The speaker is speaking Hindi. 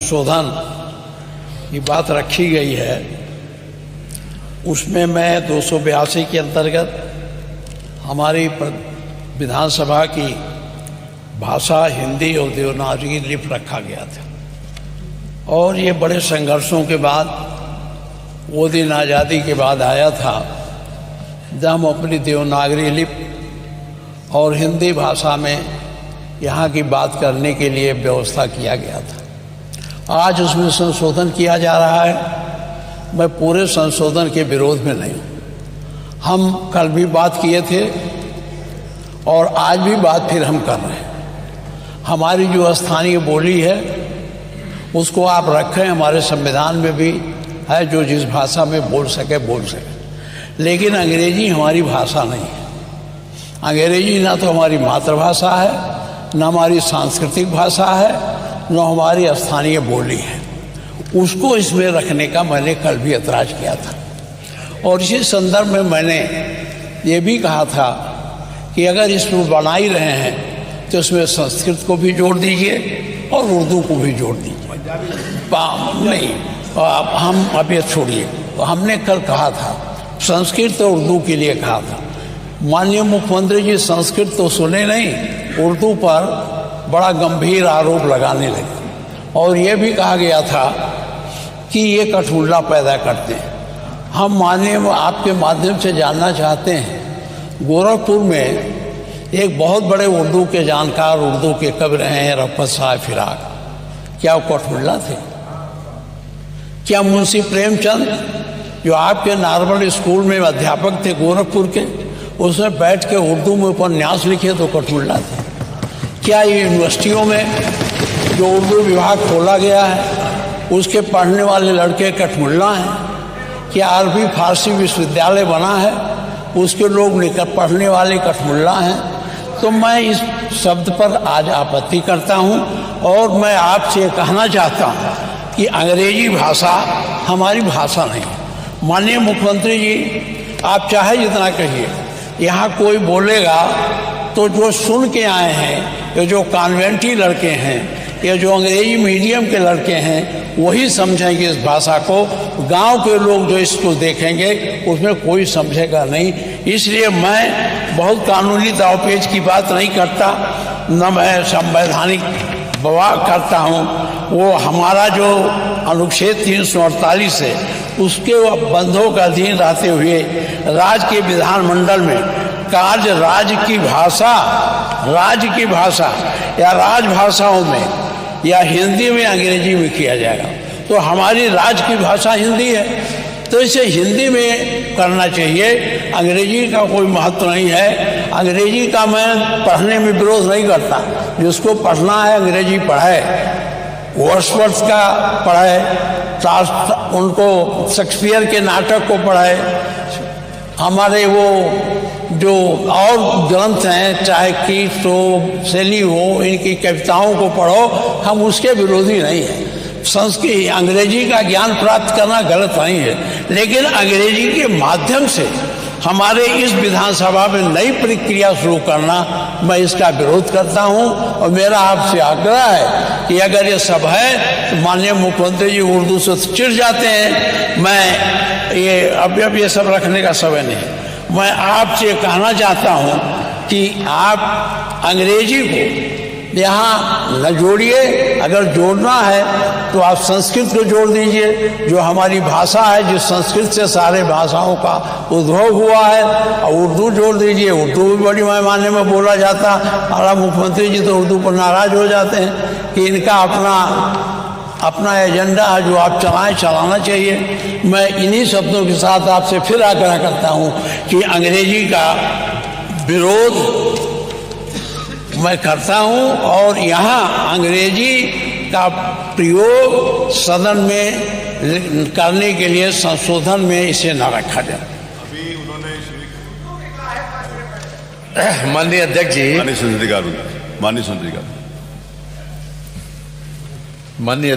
संशोधन की बात रखी गई है, उसमें मैं 282 के अंतर्गत हमारी विधानसभा की भाषा हिंदी और देवनागरी लिपि रखा गया था। और ये बड़े संघर्षों के बाद, वो दिन आज़ादी के बाद आया था जब हम अपनी देवनागरी लिपि और हिंदी भाषा में यहाँ की बात करने के लिए व्यवस्था किया गया था। आज उसमें संशोधन किया जा रहा है। मैं पूरे संशोधन के विरोध में नहीं हूँ। हम कल भी बात किए थे और आज भी बात फिर हम कर रहे हैं। हमारी जो स्थानीय बोली है उसको आप रखें, हमारे संविधान में भी है, जो जिस भाषा में बोल सके बोल सके। लेकिन अंग्रेजी हमारी भाषा नहीं है। अंग्रेजी ना तो हमारी मातृभाषा है, न हमारी सांस्कृतिक भाषा है, न हमारी स्थानीय बोली है। उसको इसमें रखने का मैंने कल भी ऐतराज़ किया था। और इसी संदर्भ में मैंने ये भी कहा था कि अगर इसमें बना ही रहे हैं तो इसमें संस्कृत को भी जोड़ दीजिए और उर्दू को भी जोड़ दीजिए। नहीं, हम अब ये छोड़िए। तो हमने कल कहा था, संस्कृत और उर्दू के लिए कहा था। माननीय मुख्यमंत्री जी संस्कृत तो सुने नहीं, उर्दू पर बड़ा गंभीर आरोप लगाने लगे। और ये भी कहा गया था कि ये कठपुतला पैदा करते हैं। हम माननीय आपके माध्यम से जानना चाहते हैं, गोरखपुर में एक बहुत बड़े उर्दू के जानकार, उर्दू के कवि रहे हैं रफ़त साहब फिराक। क्या वो कठपुतला थे? क्या मुंशी प्रेमचंद जो आपके नॉर्मल स्कूल में अध्यापक थे गोरखपुर के, उसमें बैठ के उर्दू में उपन्यास लिखे तो कठपुतला थे? क्या ये यूनिवर्सिटियों में जो उर्दू विभाग खोला गया है उसके पढ़ने वाले लड़के कठपुतला हैं? क्या अरबी फारसी विश्वविद्यालय बना है उसके लोग पढ़ने वाले कठपुतला हैं? तो मैं इस शब्द पर आज आपत्ति करता हूं और मैं आपसे कहना चाहता हूं कि अंग्रेजी भाषा हमारी भाषा नहीं है। माननीय मुख्यमंत्री जी, आप चाहे जितना कहिए, यहाँ कोई बोलेगा तो जो सुन के आए हैं, ये जो कॉन्वेंटी लड़के हैं, ये जो अंग्रेजी मीडियम के लड़के हैं, वही समझेंगे इस भाषा को। गांव के लोग जो इसको देखेंगे उसमें कोई समझेगा नहीं। इसलिए मैं बहुत कानूनी दावपेच की बात नहीं करता, न मैं संवैधानिक बवाल करता हूँ। वो हमारा जो अनुच्छेद 348 है उसके बंधों का अधीन रहते हुए राज्य के विधानमंडल में कार्य राज्य की भाषा या राजभाषाओं में या हिंदी में अंग्रेजी में किया जाएगा। तो हमारी राज्य की भाषा हिंदी है, तो इसे हिंदी में करना चाहिए। अंग्रेजी का कोई महत्व नहीं है। अंग्रेजी का मैं पढ़ने में विरोध नहीं करता। जिसको पढ़ना है अंग्रेजी पढ़े, वर्ड्सवर्थ का पढ़े, उनको शेक्सपियर के नाटक को पढ़े, हमारे वो जो और ग्रंथ हैं, चाहे कीट्स हो, शैली हो, इनकी कविताओं को पढ़ो। हम उसके विरोधी नहीं हैं। संस्कृत अंग्रेजी का ज्ञान प्राप्त करना गलत नहीं है, लेकिन अंग्रेजी के माध्यम से हमारे इस विधानसभा में नई प्रक्रिया शुरू करना, मैं इसका विरोध करता हूं। और मेरा आपसे आग्रह है कि अगर ये सब है तो माननीय मुख्यमंत्री जी उर्दू से चिढ़ जाते हैं। मैं ये अब ये सब रखने का समय नहीं। मैं आपसे कहना चाहता हूं कि आप अंग्रेजी को यहाँ न जोड़िए। अगर जोड़ना है तो आप संस्कृत को जोड़ दीजिए, जो हमारी भाषा है, जिस संस्कृत से सारे भाषाओं का उद्भव हुआ है। और उर्दू जोड़ दीजिए। उर्दू भी बड़ी पैमाने में बोला जाता। और मुख्यमंत्री जी तो उर्दू पर नाराज हो जाते हैं कि इनका अपना एजेंडा है जो आप चलाना चाहिए। मैं इन्हीं शब्दों के साथ आपसे फिर आग्रह करता हूँ कि अंग्रेजी का विरोध मैं करता हूं और यहाँ अंग्रेजी का प्रयोग सदन में करने के लिए संशोधन में इसे न रखा जाए। अभी उन्होंने माननीय अध्यक्ष जी, माननीय संसदीय कार्य, माननीय